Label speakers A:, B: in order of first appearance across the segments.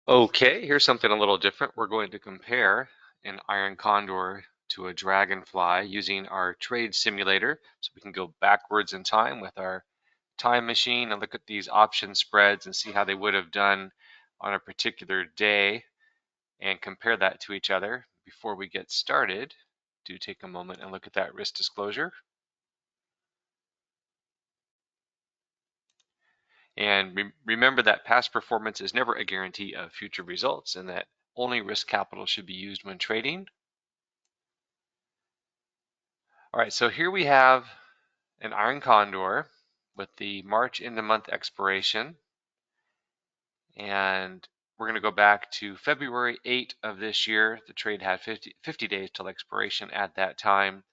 A: Okay, here's something a little different. We're going to compare an iron condor to a dragonfly using our trade simulator. So we can go backwards in time with our time machine and look at these option spreads and see how they would have done on a particular day and compare that to each other. Before we get started, do take a moment and look at that risk disclosure. And remember that past performance is never a guarantee of future results and that only risk capital should be used when trading. All right, so here we have an iron condor with the March end of month expiration. And we're going to go back to February 8 of this year. The trade had 50 days till expiration at that time.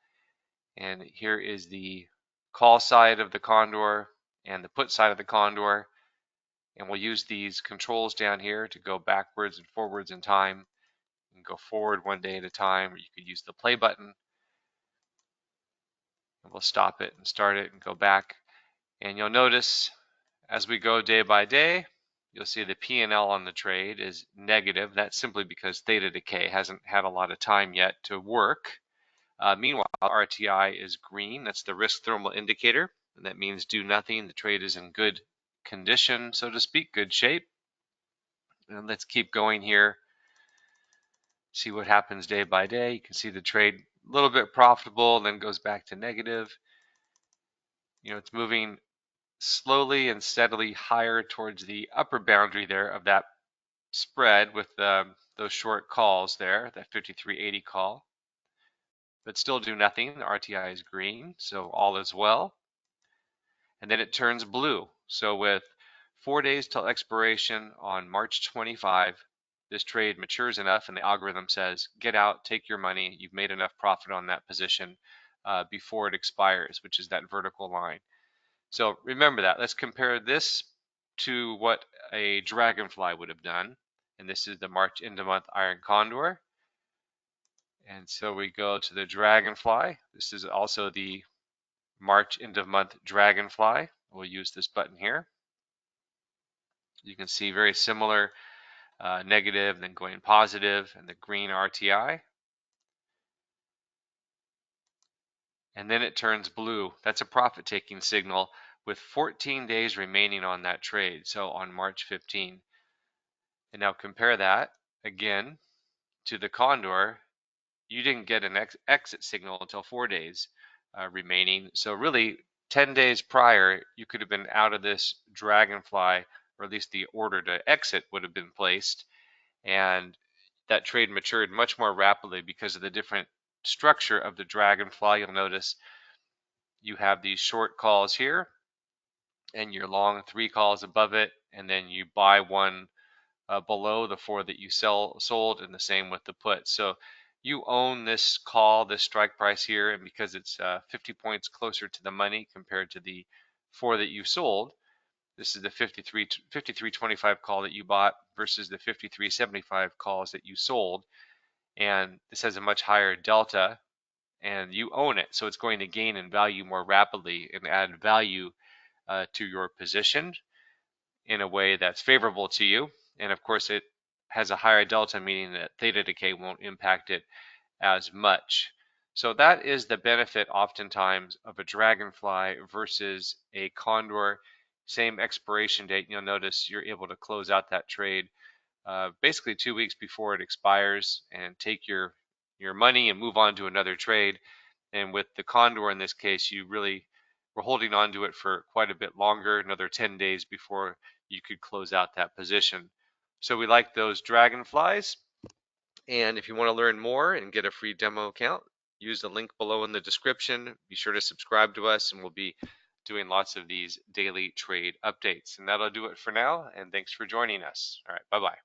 A: And here is the call side of the condor and the put side of the condor. And we'll use these controls down here to go backwards and forwards in time and go forward one day at a time, or you could use the play button. And we'll stop it and start it and go back. And you'll notice as we go day by day, you'll see the P&L on the trade is negative. That's simply because theta decay hasn't had a lot of time yet to work. Meanwhile, RTI is green. That's the risk thermal indicator. And that means do nothing. The trade is in good condition, so to speak, good shape. And let's keep going here. See what happens day by day. You can see the trade a little bit profitable, then goes back to negative. It's moving slowly and steadily higher towards the upper boundary there of that spread with those short calls there, that 53.80 call, but still do nothing. The RTI is green, so all is well. And then it turns blue. So with 4 days till expiration on March 25, this trade matures enough and the algorithm says, get out, take your money. You've made enough profit on that position before it expires, which is that vertical line. So remember that. Let's compare this to what a dragonfly would have done. And this is the March end of month iron condor. And so we go to the dragonfly. This is also the March end of month dragonfly. We'll use this button here. You can see very similar negative, then going positive, and the green RTI. And then it turns blue. That's a profit taking signal with 14 days remaining on that trade. So on March 15. And now compare that again to the condor. You didn't get an exit signal until 4 days remaining. So really 10 days prior, you could have been out of this dragonfly, or at least the order to exit would have been placed. And that trade matured much more rapidly because of the different structure of the dragonfly. You'll notice you have these short calls here and your long 3 calls above it, and then you buy one below the 4 that you sold, and the same with the put. So you own this call, this strike price here, and because it's 50 points closer to the money compared to the 4 that you sold, this is the 53.25 call that you bought versus the 53.75 calls that you sold, and this has a much higher delta, and you own it, so it's going to gain in value more rapidly and add value to your position in a way that's favorable to you. And of course, it has a higher delta, meaning that theta decay won't impact it as much. So that is the benefit oftentimes of a dragonfly versus a condor. Same expiration date. You'll notice you're able to close out that trade basically 2 weeks before it expires and take your money and move on to another trade. And with the condor in this case, you really were holding on to it for quite a bit longer, another 10 days before you could close out that position. So we like those dragonflies. And if you want to learn more and get a free demo account, use the link below in the description. Be sure to subscribe to us, and we'll be doing lots of these daily trade updates. And that'll do it for now. And thanks for joining us. All right, bye-bye.